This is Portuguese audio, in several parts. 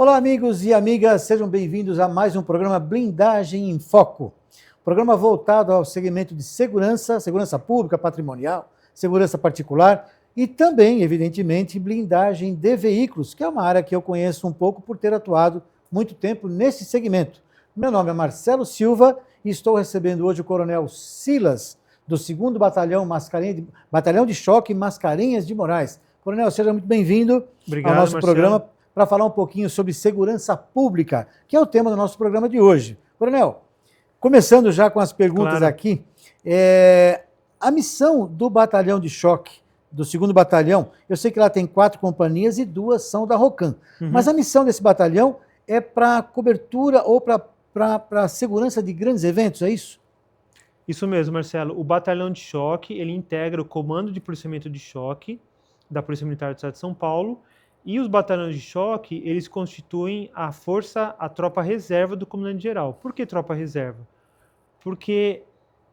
Olá, amigos e amigas, sejam bem-vindos a mais um programa Blindagem em Foco. Programa voltado ao segmento de segurança, segurança pública, patrimonial, segurança particular e também, evidentemente, blindagem de veículos, que é uma área que eu conheço um pouco por ter atuado muito tempo nesse segmento. Meu nome é Marcelo Silva e estou recebendo hoje o Coronel Silas, do 2º Batalhão de Choque Mascarenhas de Moraes. Coronel, seja muito bem-vindo ao nosso Marcelo. programa para falar um pouquinho sobre segurança pública, que é o tema do nosso programa de hoje. Coronel, começando já com as perguntas aqui, a missão do Batalhão de Choque, do 2º Batalhão, eu sei que lá tem 4 companhias e 2 são da ROCAM, mas a missão desse batalhão é para cobertura ou para segurança de grandes eventos, é isso? Isso mesmo, Marcelo. O Batalhão de Choque, ele integra o Comando de Policiamento de Choque da Polícia Militar do Estado de São Paulo, e os batalhões de choque, eles constituem a tropa reserva do comandante-geral. Por que tropa reserva? Porque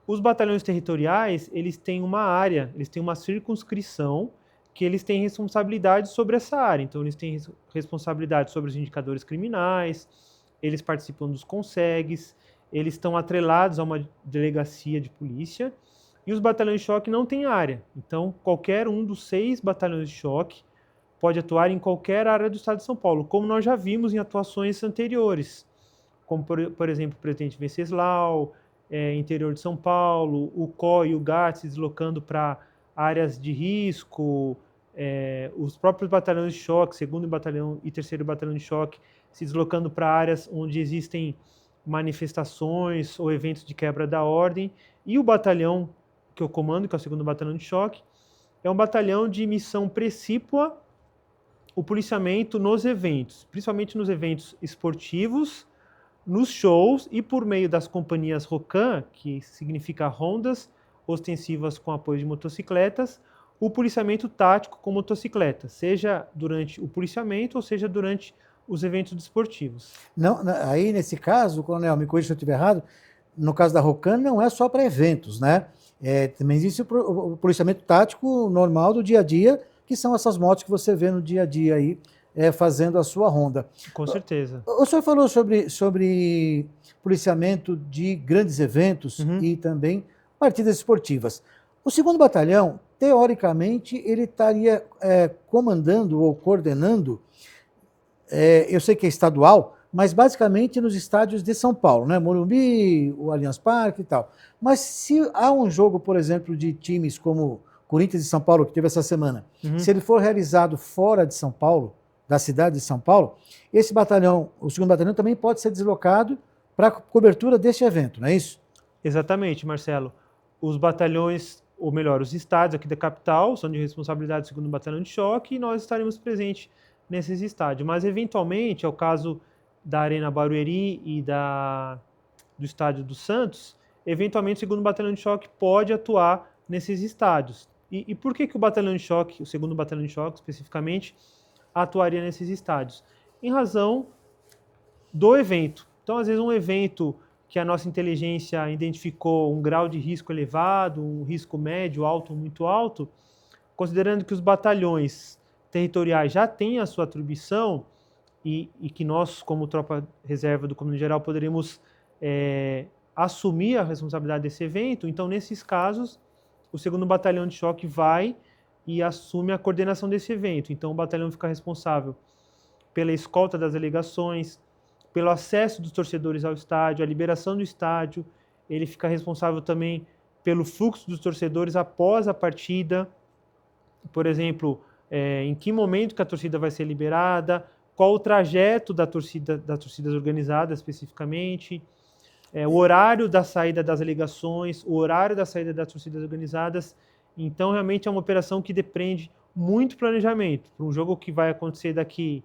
os batalhões territoriais, eles têm uma área, eles têm uma circunscrição que eles têm responsabilidade sobre essa área. Então, eles têm responsabilidade sobre os indicadores criminais, eles participam dos consegues, eles estão atrelados a uma delegacia de polícia, e os batalhões de choque não têm área. Então, qualquer um dos 6 batalhões de choque pode atuar em qualquer área do Estado de São Paulo, como nós já vimos em atuações anteriores, como, por exemplo, o Presidente Venceslau, interior de São Paulo, o COI e o GAT se deslocando para áreas de risco, os próprios batalhões de choque, 2º Batalhão e 3º Batalhão de Choque, se deslocando para áreas onde existem manifestações ou eventos de quebra da ordem, e o batalhão que eu comando, que é o 2º Batalhão de Choque, é um batalhão de missão precípua o policiamento nos eventos, principalmente nos eventos esportivos, nos shows e por meio das companhias ROCAM, que significa rondas ostensivas com apoio de motocicletas, o policiamento tático com motocicleta, seja durante o policiamento ou seja durante os eventos desportivos. Não, aí nesse caso, Coronel, me corrija se eu estiver errado, no caso da ROCAM não é só para eventos, né? Também existe o policiamento tático normal do dia a dia, que são essas motos que você vê no dia a dia aí, fazendo a sua ronda. Com certeza. O senhor falou sobre policiamento de grandes eventos e também partidas esportivas. O 2º Batalhão, teoricamente, ele estaria comandando ou coordenando, eu sei que é estadual, mas basicamente nos estádios de São Paulo, né? Morumbi, o Allianz Parque e tal. Mas se há um jogo, por exemplo, de times como Corinthians e São Paulo, que teve essa semana, se ele for realizado fora de São Paulo, da cidade de São Paulo, esse batalhão, o 2º Batalhão, também pode ser deslocado para a cobertura deste evento, não é isso? Exatamente, Marcelo. Os batalhões, ou melhor, os estádios aqui da capital são de responsabilidade do 2º Batalhão de Choque e nós estaremos presentes nesses estádios. Mas, eventualmente, é o caso da Arena Barueri e do Estádio do Santos, eventualmente o 2º Batalhão de Choque pode atuar nesses estádios. E por que o Batalhão de Choque, o 2º Batalhão de Choque especificamente, atuaria nesses estádios? Em razão do evento. Então, às vezes, um evento que a nossa inteligência identificou um grau de risco elevado, um risco médio, alto, muito alto, considerando que os batalhões territoriais já têm a sua atribuição e que nós, como tropa reserva do Comando Geral, poderemos assumir a responsabilidade desse evento, então, nesses casos, o 2º Batalhão de Choque vai e assume a coordenação desse evento. Então, o batalhão fica responsável pela escolta das delegações, pelo acesso dos torcedores ao estádio, a liberação do estádio, ele fica responsável também pelo fluxo dos torcedores após a partida, por exemplo, em que momento que a torcida vai ser liberada, qual o trajeto das torcidas organizadas especificamente, o horário da saída das delegações, o horário da saída das torcidas organizadas. Então, realmente é uma operação que depende muito planejamento. Para um jogo que vai acontecer daqui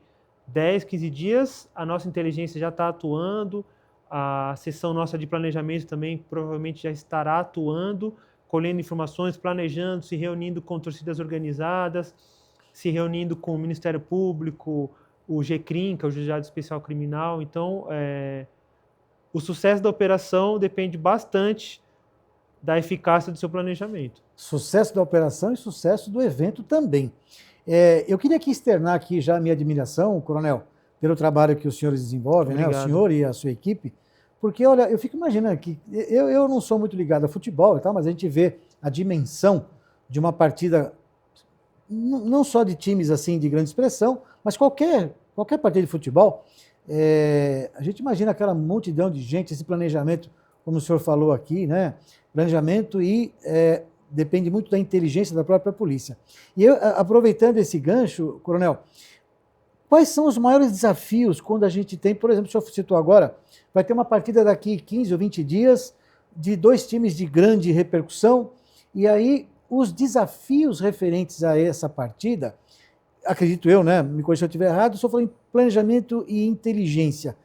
10, 15 dias, a nossa inteligência já está atuando, a seção nossa de planejamento também provavelmente já estará atuando, colhendo informações, planejando, se reunindo com torcidas organizadas, se reunindo com o Ministério Público, o GCRIM, que é o Juizado Especial Criminal. Então, o sucesso da operação depende bastante da eficácia do seu planejamento. Sucesso da operação e sucesso do evento também. Eu queria aqui externar aqui já a minha admiração, Coronel, pelo trabalho que os senhores desenvolvem, né? O Obrigado. senhor e a sua equipe, porque, olha, eu fico imaginando que eu não sou muito ligado a futebol e tal, mas a gente vê a dimensão de uma partida, não só de times assim de grande expressão, mas qualquer partida de futebol, a gente imagina aquela multidão de gente, esse planejamento, como o senhor falou aqui, né? Planejamento e depende muito da inteligência da própria polícia. E eu, aproveitando esse gancho, coronel, quais são os maiores desafios quando a gente tem, por exemplo, o senhor citou agora, vai ter uma partida daqui 15 ou 20 dias de dois times de grande repercussão, e aí os desafios referentes a essa partida, acredito eu, né? Me corrija se eu estiver errado, só falei em planejamento e inteligência.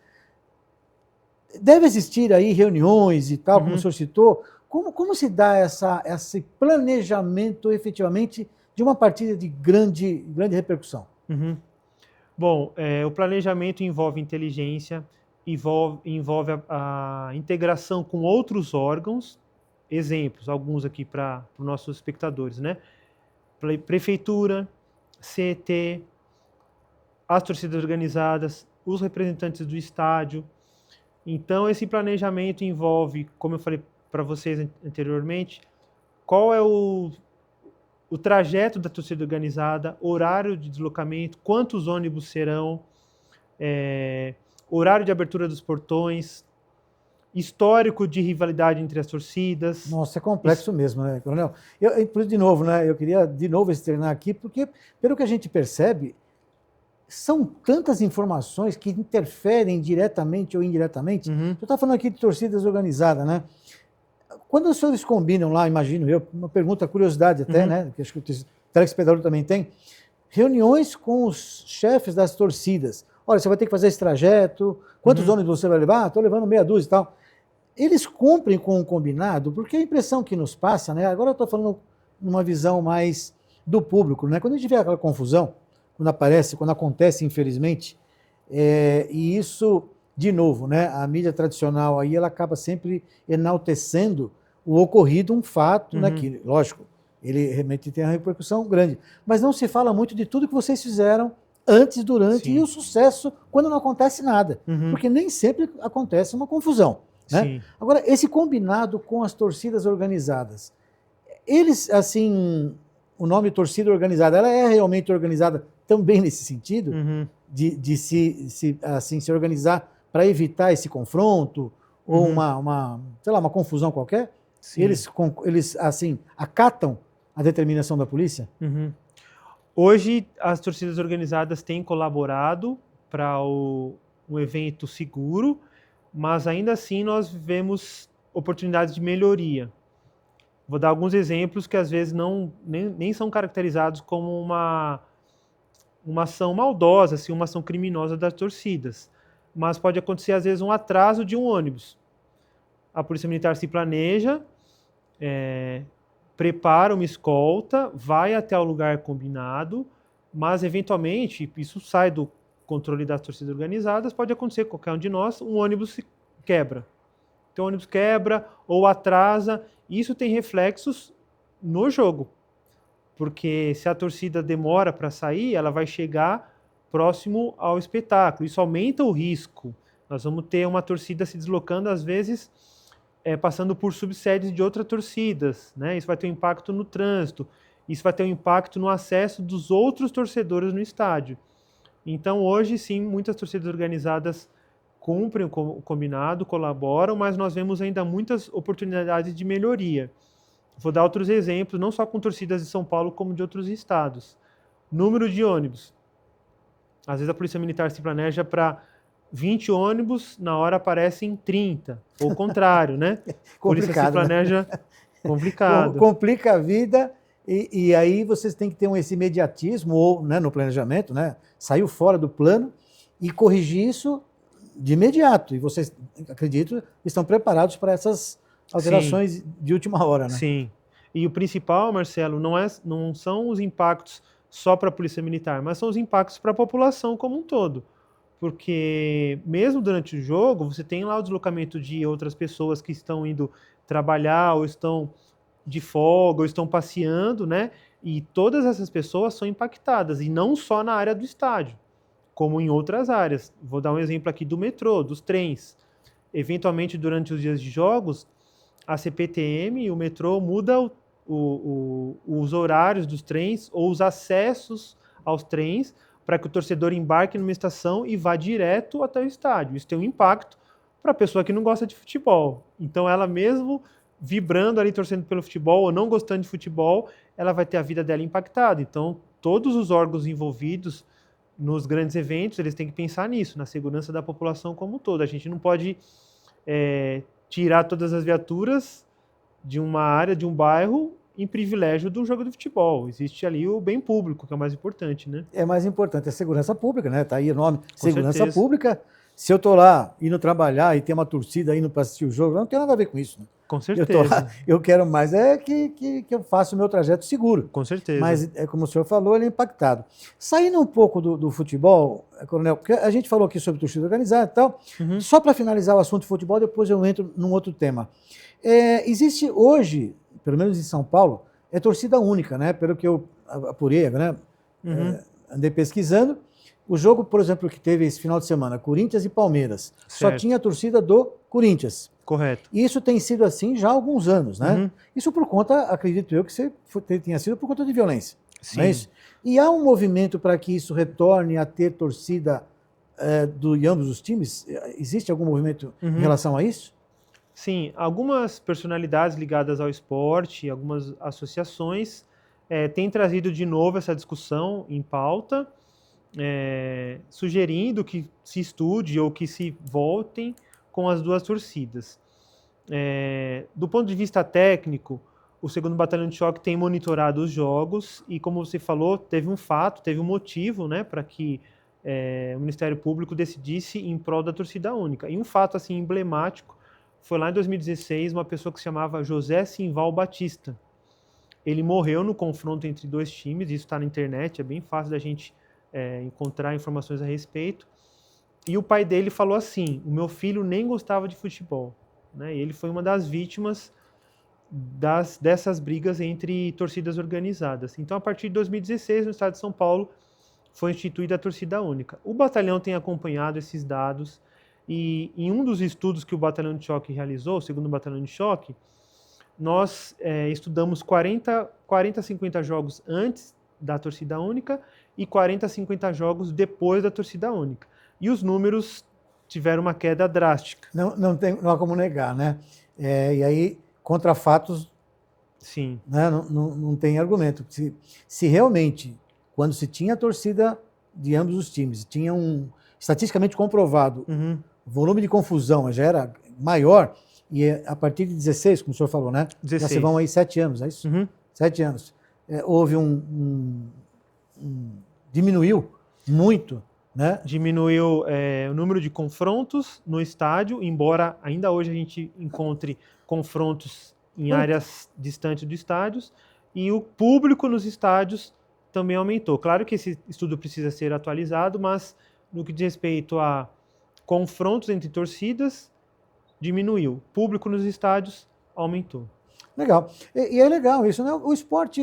Deve existir aí reuniões e tal, como o senhor citou. Como se dá esse planejamento efetivamente de uma partida de grande repercussão? Uhum. Bom, o planejamento envolve inteligência, envolve a integração com outros órgãos, exemplos, alguns aqui para os nossos espectadores, né? Prefeitura, CET, as torcidas organizadas, os representantes do estádio. Então, esse planejamento envolve, como eu falei para vocês anteriormente, qual é o trajeto da torcida organizada, horário de deslocamento, quantos ônibus serão, horário de abertura dos portões, histórico de rivalidade entre as torcidas. Nossa, é complexo mesmo, né, coronel? De novo, né, eu queria de novo externar aqui, porque, pelo que a gente percebe, são tantas informações que interferem diretamente ou indiretamente. Uhum. Eu estava falando aqui de torcidas organizadas, né? Quando os senhores combinam lá, imagino eu, uma pergunta, curiosidade até, né? Que acho que o telespectador também tem, reuniões com os chefes das torcidas. Olha, você vai ter que fazer esse trajeto, quantos ônibus você vai levar? Estou levando meia dúzia e tal. Eles cumprem com o combinado, porque a impressão que nos passa, né? Agora eu estou falando numa visão mais do público, né? Quando a gente vê aquela confusão, quando acontece, infelizmente, e isso, de novo, né, a mídia tradicional aí, ela acaba sempre enaltecendo o ocorrido, um fato, né, que, lógico, ele realmente tem uma repercussão grande, mas não se fala muito de tudo que vocês fizeram antes, durante, sim, e o sucesso quando não acontece nada, porque nem sempre acontece uma confusão, né? Sim. Agora, esse combinado com as torcidas organizadas, eles, assim, o nome torcida organizada, ela é realmente organizada também nesse sentido, de se organizar para evitar esse confronto ou sei lá, uma confusão qualquer? Sim. Eles assim, acatam a determinação da polícia? Hoje, as torcidas organizadas têm colaborado para um evento seguro, mas ainda assim nós vemos oportunidades de melhoria. Vou dar alguns exemplos que às vezes nem são caracterizados como uma ação maldosa, assim, uma ação criminosa das torcidas. Mas pode acontecer, às vezes, um atraso de um ônibus. A Polícia Militar se planeja, prepara uma escolta, vai até o lugar combinado, mas, eventualmente, isso sai do controle das torcidas organizadas, pode acontecer com qualquer um de nós, um ônibus se quebra. Então, o ônibus quebra ou atrasa. Isso tem reflexos no jogo, porque se a torcida demora para sair, ela vai chegar próximo ao espetáculo. Isso aumenta o risco. Nós vamos ter uma torcida se deslocando, às vezes, passando por subsedes de outras torcidas, né? Isso vai ter um impacto no trânsito, isso vai ter um impacto no acesso dos outros torcedores no estádio. Então, hoje, sim, muitas torcidas organizadas cumprem o combinado, colaboram, mas nós vemos ainda muitas oportunidades de melhoria. Vou dar outros exemplos, não só com torcidas de São Paulo, como de outros estados. Número de ônibus. Às vezes a Polícia Militar se planeja para 20 ônibus, na hora aparecem 30. Ou o contrário, né? A polícia se planeja... Né? Complicado. Complica a vida e aí vocês têm que ter esse imediatismo ou, né, no planejamento, né? Saiu fora do plano e corrigir isso de imediato. E vocês, acredito, estão preparados para essas alterações, sim, de última hora, né? Sim. E o principal, Marcelo, não são os impactos só para a Polícia Militar, mas são os impactos para a população como um todo. Porque mesmo durante o jogo, você tem lá o deslocamento de outras pessoas que estão indo trabalhar, ou estão de folga, ou estão passeando, né? E todas essas pessoas são impactadas, e não só na área do estádio. como em outras áreas. Vou dar um exemplo aqui do metrô, dos trens. Eventualmente, durante os dias de jogos, a CPTM e o metrô muda os horários dos trens ou os acessos aos trens para que o torcedor embarque numa estação e vá direto até o estádio. Isso tem um impacto para a pessoa que não gosta de futebol. Então, ela mesmo vibrando ali, torcendo pelo futebol ou não gostando de futebol, ela vai ter a vida dela impactada. Então, todos os órgãos envolvidos nos grandes eventos, eles têm que pensar nisso, na segurança da população como um todo. A gente não pode tirar todas as viaturas de uma área, de um bairro, em privilégio do jogo de futebol. Existe ali o bem público, que é o mais importante, né? É mais importante a segurança pública, né? Tá aí o nome, Com segurança certeza. pública. Se eu tô lá indo trabalhar e tem uma torcida indo para assistir o jogo, não tem nada a ver com isso, né? Com Eu tô lá, certeza. eu quero mais que eu faça o meu trajeto seguro. Com certeza. Mas, como o senhor falou, ele é impactado. Saindo um pouco do futebol, Coronel, porque a gente falou aqui sobre torcida organizada e tal, só para finalizar o assunto de futebol, depois eu entro num outro tema. Existe hoje, pelo menos em São Paulo, torcida única, né? Pelo que eu apurei, né? Andei pesquisando. O jogo, por exemplo, que teve esse final de semana, Corinthians e Palmeiras, só Certo. tinha a torcida do Corinthians. Correto. E isso tem sido assim já há alguns anos, né? Isso por conta, acredito eu, que tenha sido por conta de violência. Sim. Não é isso? E há um movimento para que isso retorne a ter torcida de ambos os times? Existe algum movimento em relação a isso? Sim, algumas personalidades ligadas ao esporte, algumas associações têm trazido de novo essa discussão em pauta, sugerindo que se estude ou que se voltem com as duas torcidas. Do ponto de vista técnico, o 2º Batalhão de Choque tem monitorado os jogos e, como você falou, teve um motivo, né, para que o Ministério Público decidisse em prol da torcida única. E um fato assim emblemático foi lá em 2016, uma pessoa que se chamava José Simval Batista. Ele morreu no confronto entre dois times, isso está na internet, é bem fácil da gente encontrar informações a respeito. E o pai dele falou assim: o meu filho nem gostava de futebol. Né? E ele foi uma das vítimas dessas brigas entre torcidas organizadas. Então, a partir de 2016, no estado de São Paulo, foi instituída a torcida única. O batalhão tem acompanhado esses dados e em um dos estudos que o Batalhão de Choque realizou, o 2º Batalhão de Choque, nós estudamos 40 a 50 jogos antes da torcida única e 40 a 50 jogos depois da torcida única. E os números tiveram uma queda drástica. Não há como negar, né? E aí, contra fatos, sim, né? Não tem argumento. Se realmente, quando se tinha a torcida de ambos os times, tinha estatisticamente comprovado, o volume de confusão já era maior, e a partir de 16, como o senhor falou, né? 16. Já se vão aí 7 anos, é isso? 7 anos. Houve diminuiu muito, né? Diminuiu o número de confrontos no estádio, embora ainda hoje a gente encontre confrontos em áreas distantes dos estádios, e o público nos estádios também aumentou. Claro que esse estudo precisa ser atualizado, mas no que diz respeito a confrontos entre torcidas, diminuiu. Público nos estádios aumentou. Legal. E é legal isso, né? O esporte,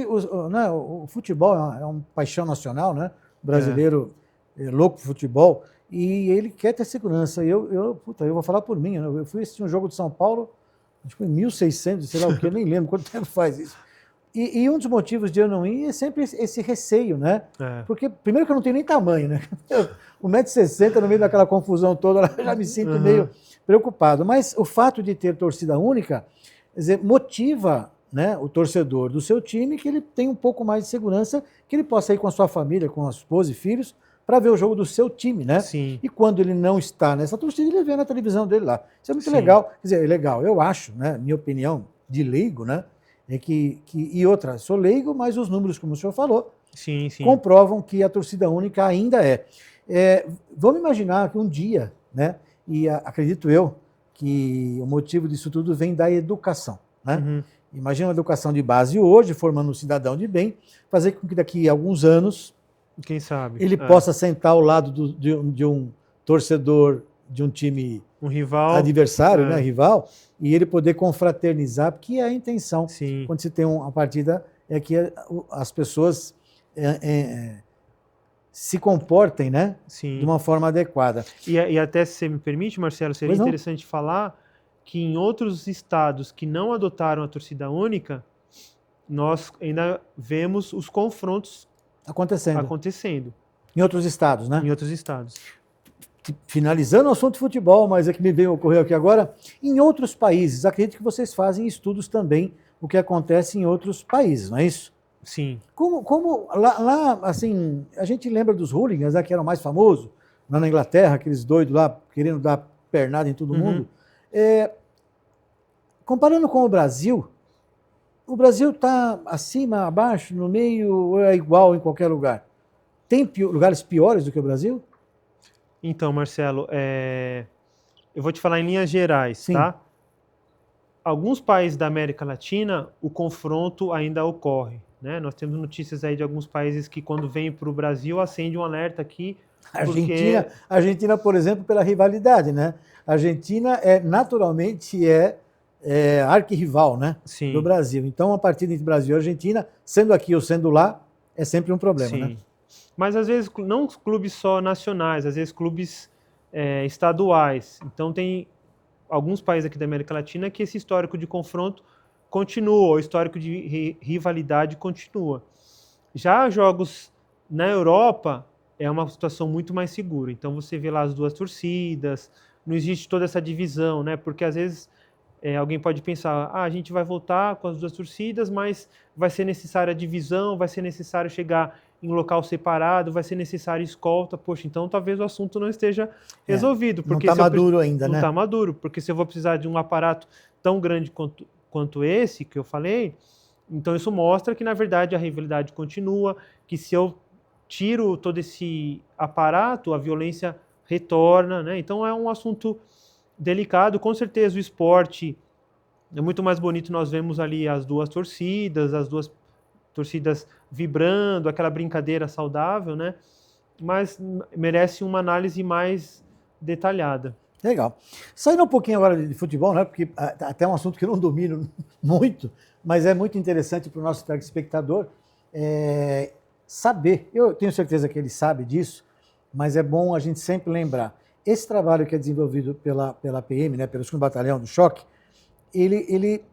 né? O futebol é uma paixão nacional, né? O brasileiro é louco por futebol e ele quer ter segurança. Eu vou falar por mim, né? Eu fui assistir um jogo de São Paulo, acho que foi em 1600, sei lá o que, nem lembro quanto tempo faz isso. E um dos motivos de eu não ir é sempre esse receio, né? Porque, primeiro que eu não tenho nem tamanho, né? 1,60 m no meio daquela confusão toda, eu já me sinto meio preocupado. Mas o fato de ter torcida única, quer dizer, motiva, né, o torcedor do seu time que ele tem um pouco mais de segurança, que ele possa ir com a sua família, com a esposa e filhos, para ver o jogo do seu time, né? Sim. E quando ele não está nessa torcida, ele vê na televisão dele lá. Isso é muito legal. Quer dizer, é legal. Eu acho, né, minha opinião de leigo, né, e outra, sou leigo, mas os números, como o senhor falou, comprovam que a torcida única ainda é. Vamos imaginar que um dia, né, e acredito eu, que o motivo disso tudo vem da educação, né? Imagina uma educação de base hoje, formando um cidadão de bem, fazer com que daqui a alguns anos, quem sabe, ele possa sentar ao lado de um torcedor de um time rival, adversário, né, rival, e ele poder confraternizar, porque a intenção, quando se tem uma partida, é que as pessoas se comportem, né, Sim. de uma forma adequada. E até, se você me permite, Marcelo, seria interessante falar que em outros estados que não adotaram a torcida única, nós ainda vemos os confrontos acontecendo. Em outros estados, né? Em outros estados. Finalizando o assunto de futebol, mas é que me ocorreu aqui agora, em outros países, acredito que vocês fazem estudos também o que acontece em outros países, não é isso? Sim. Como lá, assim, a gente lembra dos hooligans, né, que eram mais famosos, lá na Inglaterra, aqueles doidos lá querendo dar pernada em todo mundo. Comparando com o Brasil está acima, abaixo, no meio, ou é igual em qualquer lugar? Tem lugares piores do que o Brasil? Então, Marcelo, eu vou te falar em linhas gerais, Sim. tá? Alguns países da América Latina, o confronto ainda ocorre, né? Nós temos notícias aí de alguns países que, quando vêm para o Brasil, acende um alerta aqui. Argentina, por exemplo, pela rivalidade, né? A Argentina naturalmente arquirrival, né? Sim. Do Brasil. Então, a partida entre Brasil e Argentina, sendo aqui ou sendo lá, é sempre um problema, Sim. né? Mas, às vezes, não clubes só nacionais, às vezes clubes estaduais. Então, tem alguns países aqui da América Latina que esse histórico de confronto continua, o histórico de rivalidade continua. Já jogos na Europa é uma situação muito mais segura. Então você vê lá as duas torcidas, não existe toda essa divisão, né? Porque às vezes alguém pode pensar, a gente vai voltar com as duas torcidas, mas vai ser necessária a divisão, vai ser necessário chegar em local separado, vai ser necessário escolta. Poxa, então talvez o assunto não esteja resolvido. Porque não está maduro ainda, né? Não está maduro, porque se eu vou precisar de um aparato tão grande quanto esse que eu falei, então isso mostra que, na verdade, a rivalidade continua, que se eu tiro todo esse aparato, a violência retorna, né? Então é um assunto delicado. Com certeza o esporte é muito mais bonito, nós vemos ali as duas torcidas vibrando, aquela brincadeira saudável, né? Mas merece uma análise mais detalhada. Legal. Saindo um pouquinho agora de futebol, né? Porque até é um assunto que eu não domino muito, mas é muito interessante para o nosso telespectador saber. Eu tenho certeza que ele sabe disso, mas é bom a gente sempre lembrar. Esse trabalho que é desenvolvido pela PM, né, pelo 2º Batalhão do Choque, ele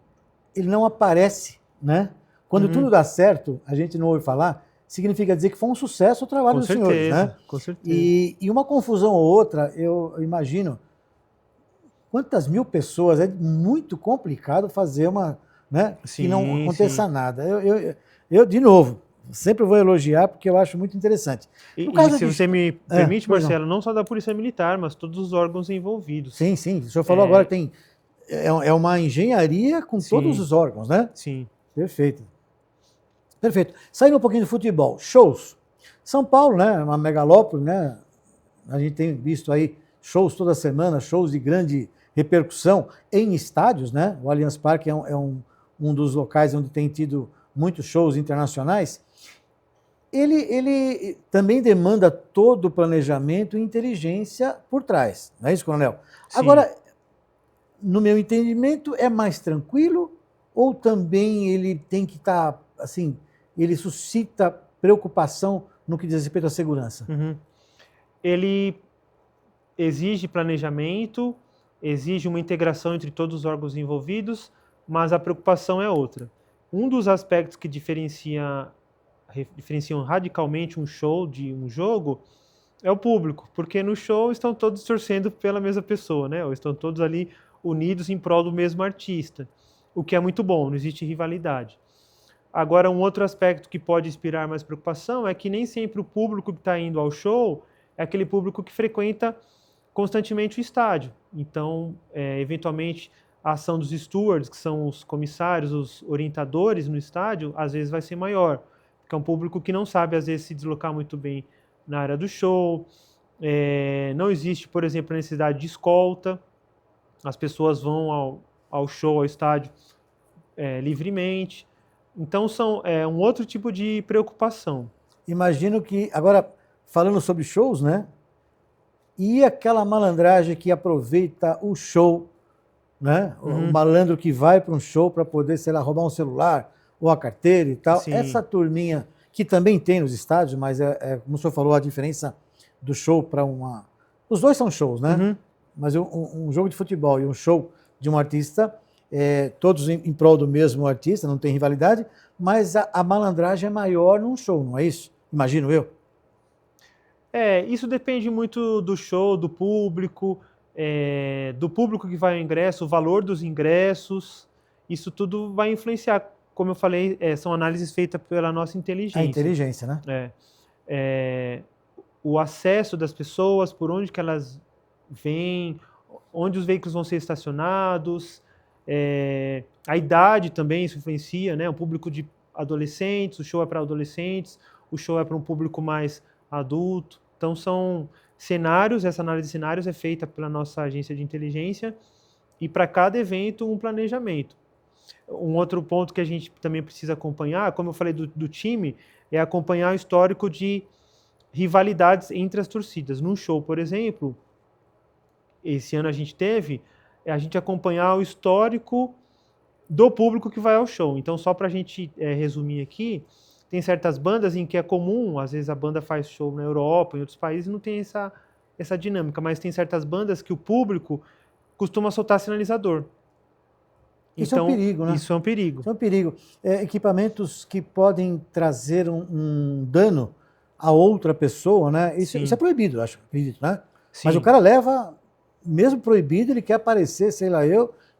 não aparece, né? Quando tudo dá certo, a gente não ouve falar, significa dizer que foi um sucesso o trabalho dos senhores, né? Com certeza. E uma confusão ou outra, eu imagino, quantas mil pessoas, é muito complicado fazer né, que não aconteça nada. Eu, de novo, sempre vou elogiar porque eu acho muito interessante. E se você me permite, Marcelo, não só da Polícia Militar, mas todos os órgãos envolvidos. Sim, sim. O senhor falou agora que tem uma engenharia com todos os órgãos, né? Sim. Perfeito. Perfeito. Saindo um pouquinho do futebol, shows. São Paulo, né, uma megalópole, né? A gente tem visto aí shows toda semana, shows de grande repercussão em estádios, né? O Allianz Parque é um dos locais onde tem tido muitos shows internacionais. Ele também demanda todo o planejamento e inteligência por trás, não é isso, Coronel? Sim. Agora, no meu entendimento, é mais tranquilo ou também ele tem que estar, assim, ele suscita preocupação no que diz respeito à segurança? Ele exige planejamento, exige uma integração entre todos os órgãos envolvidos, mas a preocupação é outra. Um dos aspectos que diferenciam radicalmente um show de um jogo é o público, porque no show estão todos torcendo pela mesma pessoa, né? Ou estão todos ali unidos em prol do mesmo artista, o que é muito bom, não existe rivalidade. Agora, um outro aspecto que pode inspirar mais preocupação é que nem sempre o público que está indo ao show é aquele público que frequenta constantemente o estádio. Então, eventualmente, a ação dos stewards, que são os comissários, os orientadores no estádio, às vezes vai ser maior, porque é um público que não sabe, às vezes, se deslocar muito bem na área do show. Não existe, por exemplo, a necessidade de escolta. As pessoas vão ao show, ao estádio, livremente. Então, são um outro tipo de preocupação. Imagino que, agora, falando sobre shows, né? E aquela malandragem que aproveita o show, né? O malandro que vai para um show para poder, sei lá, roubar um celular ou a carteira e tal. Sim. Essa turminha que também tem nos estádios, mas como o senhor falou, a diferença do show para uma... Os dois são shows, né? Uhum. Mas um jogo de futebol e um show de um artista, todos em prol do mesmo artista, não tem rivalidade, mas a malandragem é maior num show, não é isso? Imagino eu. Isso depende muito do show, do público que vai ao ingresso, o valor dos ingressos, isso tudo vai influenciar. Como eu falei, são análises feitas pela nossa inteligência. A inteligência, né? O acesso das pessoas, por onde que elas vêm, onde os veículos vão ser estacionados, a idade também isso influencia, né? O público de adolescentes, o show é para adolescentes, o show é para um público mais adulto. Então são cenários, essa análise de cenários é feita pela nossa agência de inteligência e para cada evento um planejamento. Um outro ponto que a gente também precisa acompanhar, como eu falei do time, é acompanhar o histórico de rivalidades entre as torcidas. Num show, por exemplo, esse ano a gente acompanhar o histórico do público que vai ao show. Então, só para a gente resumir aqui, tem certas bandas em que é comum, às vezes a banda faz show na Europa, em outros países, não tem essa dinâmica, mas tem certas bandas que o público costuma soltar sinalizador. Isso é um perigo, né? Isso é um perigo. Isso é um perigo. Equipamentos que podem trazer um dano a outra pessoa, né? Isso é proibido, acredito, né? Sim. Mas o cara leva, mesmo proibido, ele quer aparecer, sei lá,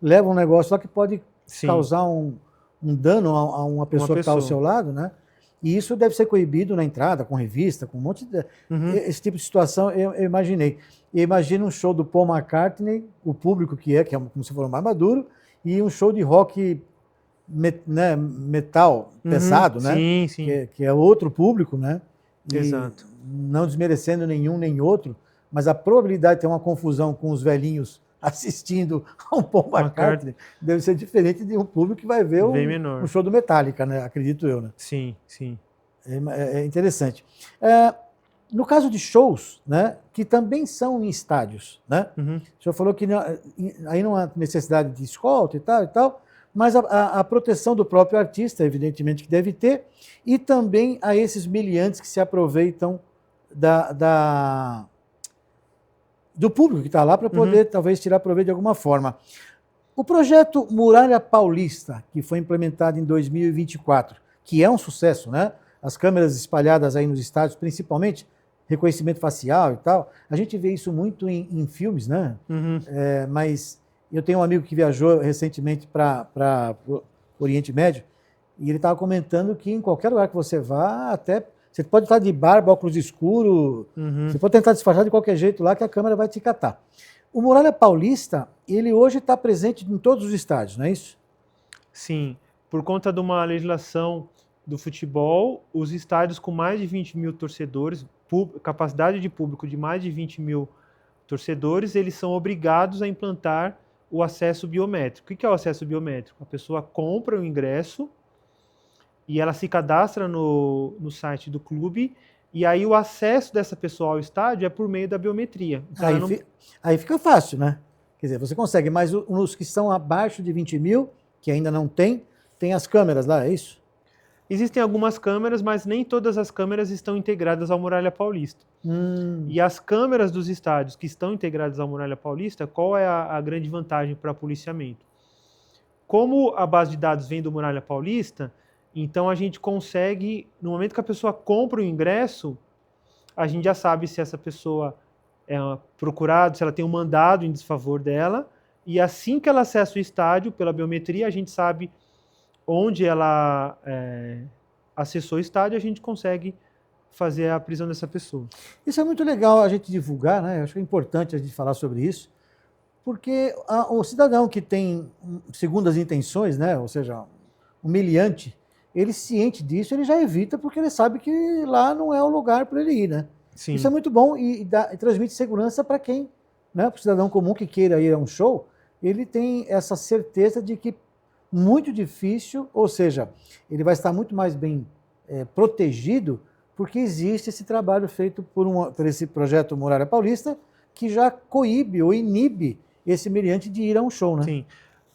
leva um negócio lá que pode causar um dano a uma pessoa que está ao seu lado, né? E isso deve ser coibido na entrada, com revista, com um monte de... Esse tipo de situação eu imaginei. Eu imagino um show do Paul McCartney, o público que é como se for mais maduro, e um show de rock metal pesado, né? Sim, sim. Que é outro público, né? Exato. Não desmerecendo nenhum nem outro, mas a probabilidade de ter uma confusão com os velhinhos assistindo a um Paul McCartney deve ser diferente de um público que vai ver um show do Metallica, né? Acredito eu, né? Sim, sim. É interessante. No caso de shows, né, que também são em estádios, né? O senhor falou que aí não há necessidade de escolta e tal, mas a proteção do próprio artista, evidentemente, que deve ter, e também a esses meliantes que se aproveitam do público que está lá para poder, talvez, tirar proveito de alguma forma. O projeto Muralha Paulista, que foi implementado em 2024, que é um sucesso, né? As câmeras espalhadas aí nos estádios, principalmente, reconhecimento facial e tal, a gente vê isso muito em filmes, né? Mas eu tenho um amigo que viajou recentemente para o Oriente Médio e ele estava comentando que em qualquer lugar que você vá, até você pode estar de barba, óculos escuros, você pode tentar disfarçar de qualquer jeito lá que a câmera vai te catar. O Muralha Paulista, ele hoje está presente em todos os estádios, não é isso? Sim, por conta de uma legislação do futebol, os estádios com mais de 20 mil torcedores, capacidade de público de mais de 20 mil torcedores, eles são obrigados a implantar o acesso biométrico. O que é o acesso biométrico? A pessoa compra o ingresso e ela se cadastra no site do clube e aí o acesso dessa pessoa ao estádio é por meio da biometria. Então aí fica fácil, né? Quer dizer, você consegue, mas os que estão abaixo de 20 mil, que ainda não tem as câmeras lá, é isso? Existem algumas câmeras, mas nem todas as câmeras estão integradas ao Muralha Paulista. E as câmeras dos estádios que estão integradas ao Muralha Paulista, qual é a grande vantagem para policiamento? Como a base de dados vem do Muralha Paulista, então a gente consegue, no momento que a pessoa compra o ingresso, a gente já sabe se essa pessoa é procurada, se ela tem um mandado em desfavor dela, e assim que ela acessa o estádio, pela biometria, a gente sabe onde ela acessou o estádio, a gente consegue fazer a prisão dessa pessoa. Isso é muito legal a gente divulgar, né? Eu acho que é importante a gente falar sobre isso, porque o cidadão que tem segundas intenções, né? Ou seja, humilhante, ele ciente disso, ele já evita porque ele sabe que lá não é o lugar para ele ir, né? Sim. Isso é muito bom e transmite segurança para quem, né? Para o cidadão comum que queira ir a um show, ele tem essa certeza de que muito difícil, ou seja, ele vai estar muito mais bem protegido, porque existe esse trabalho feito por esse projeto Muralha Paulista, que já coíbe ou inibe esse meliante de ir a um show, né? Sim.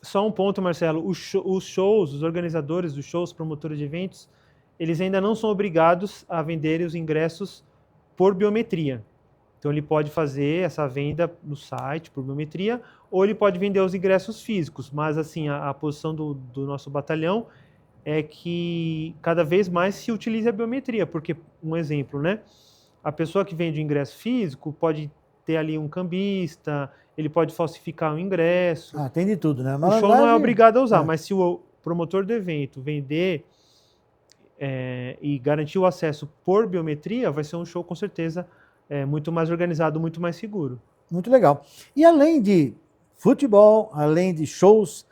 Só um ponto, Marcelo, os shows, os organizadores dos shows, promotores de eventos, eles ainda não são obrigados a venderem os ingressos por biometria. Então ele pode fazer essa venda no site por biometria, ou ele pode vender os ingressos físicos, mas assim, a posição do nosso batalhão é que cada vez mais se utilize a biometria, porque, um exemplo, né? A pessoa que vende o ingresso físico pode ter ali um cambista, ele pode falsificar o ingresso. Tem de tudo, né? O show não é obrigado a usar, mas se o promotor do evento vender e garantir o acesso por biometria, vai ser um show com certeza muito mais organizado, muito mais seguro. Muito legal. E além de futebol, além de shows,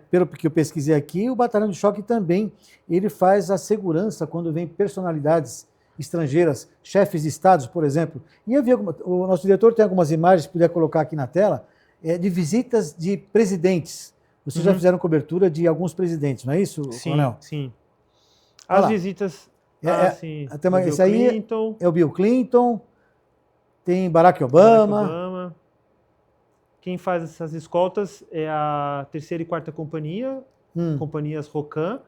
pelo que eu pesquisei aqui, o Batalhão de Choque também ele faz a segurança quando vem personalidades estrangeiras, chefes de estados, por exemplo. E eu vi o nosso diretor tem algumas imagens, se puder colocar aqui na tela, de visitas de presidentes. Vocês já fizeram cobertura de alguns presidentes, não é isso, Coronel? Sim. As visitas... Esse aí Clinton, é o Bill Clinton, tem Barack Obama. Quem faz essas escoltas é a 3ª e 4ª companhia, companhias Rocan,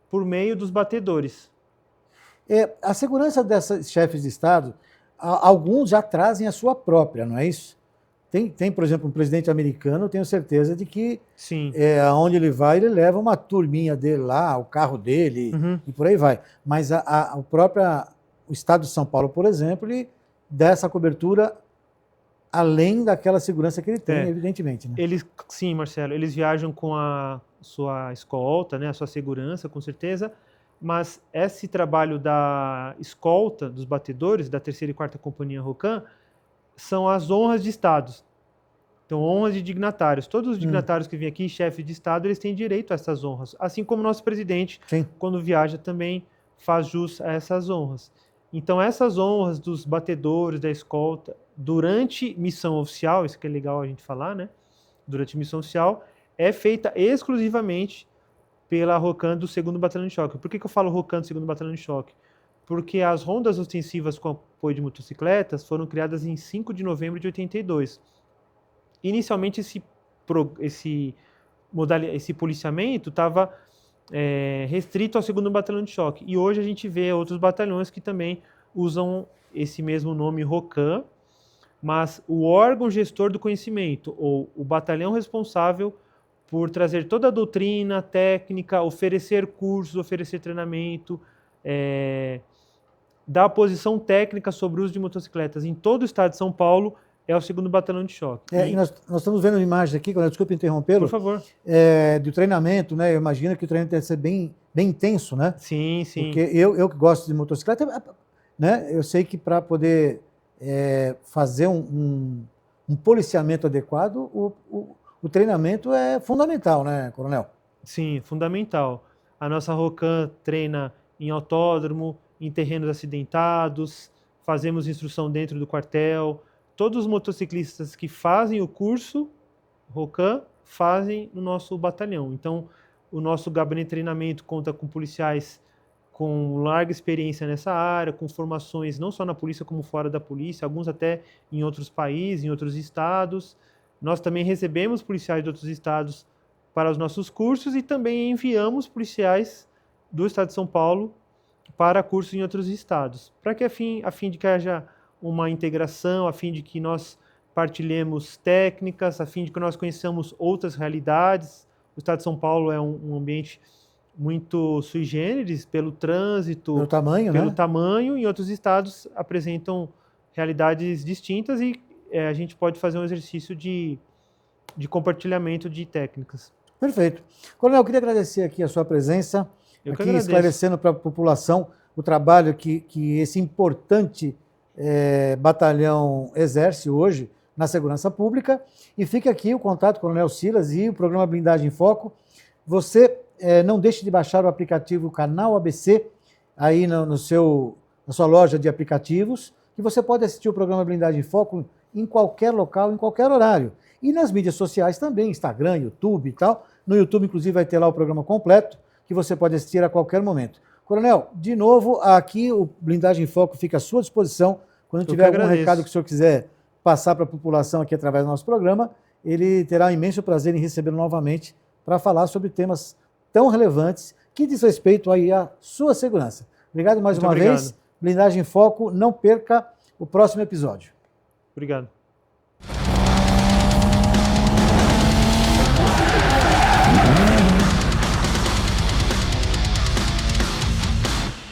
por meio dos batedores. A segurança desses chefes de Estado, alguns já trazem a sua própria, não é isso? Tem, por exemplo, um presidente americano, eu tenho certeza de que aonde ele vai, ele leva uma turminha dele lá, o carro dele, e por aí vai. Mas o Estado de São Paulo, por exemplo, ele dá essa cobertura além daquela segurança que ele tem, evidentemente. Né? Sim, Marcelo, eles viajam com a sua escolta, né, a sua segurança, com certeza, mas esse trabalho da escolta dos batedores, da 3ª e 4ª Companhia Rocan, são as honras de estados. Então, honras de dignatários. Todos os dignatários que vêm aqui, chefes de estado, eles têm direito a essas honras. Assim como o nosso presidente, quando viaja, também faz jus a essas honras. Então, essas honras dos batedores, da escolta, durante missão oficial, isso que é legal a gente falar, né? Durante missão oficial, é feita exclusivamente pela Rocan do 2º Batalhão de Choque. Por que eu falo Rocan do 2º Batalhão de Choque? Porque as rondas ostensivas com apoio de motocicletas foram criadas em 5 de novembro de 82. Inicialmente, esse policiamento estava restrito ao 2º Batalhão de Choque. E hoje a gente vê outros batalhões que também usam esse mesmo nome Rocan, mas o órgão gestor do conhecimento, ou o batalhão responsável por trazer toda a doutrina, técnica, oferecer cursos, oferecer treinamento, da posição técnica sobre o uso de motocicletas em todo o estado de São Paulo é o 2º Batalhão de Choque. Nós estamos vendo imagens aqui, desculpa interrompê-lo. Por favor. Do treinamento, né? Eu imagino que o treinamento deve ser bem intenso, né? Sim. Porque eu que gosto de motocicleta, né? Eu sei que para poder fazer um policiamento adequado, o treinamento é fundamental, né, Coronel? Sim, fundamental. A nossa Rocan treina em autódromo, em terrenos acidentados, fazemos instrução dentro do quartel. Todos os motociclistas que fazem o curso Rocan fazem no nosso batalhão. Então, o nosso gabinete de treinamento conta com policiais com larga experiência nessa área, com formações não só na polícia como fora da polícia, alguns até em outros países, em outros estados. Nós também recebemos policiais de outros estados para os nossos cursos e também enviamos policiais do estado de São Paulo para cursos em outros estados, para que a fim de que haja uma integração, a fim de que nós partilhemos técnicas, a fim de que nós conheçamos outras realidades. O estado de São Paulo é um ambiente muito sui generis pelo trânsito, pelo tamanho, em outros estados apresentam realidades distintas e a gente pode fazer um exercício de compartilhamento de técnicas. Perfeito. Coronel, eu queria agradecer aqui a sua presença, aqui esclarecendo para a população o trabalho que esse importante batalhão exerce hoje na segurança pública. E fica aqui o contato, Coronel Silas, e o programa Blindagem em Foco. Você não deixe de baixar o aplicativo Canal ABC aí na sua loja de aplicativos, que você pode assistir o programa Blindagem em Foco em qualquer local, em qualquer horário. E nas mídias sociais também, Instagram, YouTube e tal. No YouTube, inclusive, vai ter lá o programa completo, que você pode assistir a qualquer momento. Coronel, de novo, aqui o Blindagem em Foco fica à sua disposição. Quando tiver algum recado que o senhor quiser passar para a população aqui através do nosso programa, ele terá um imenso prazer em recebê-lo novamente para falar sobre temas tão relevantes que diz respeito aí à sua segurança. Obrigado mais Muito uma obrigado. vez. Blindagem em Foco, não perca o próximo episódio. Obrigado.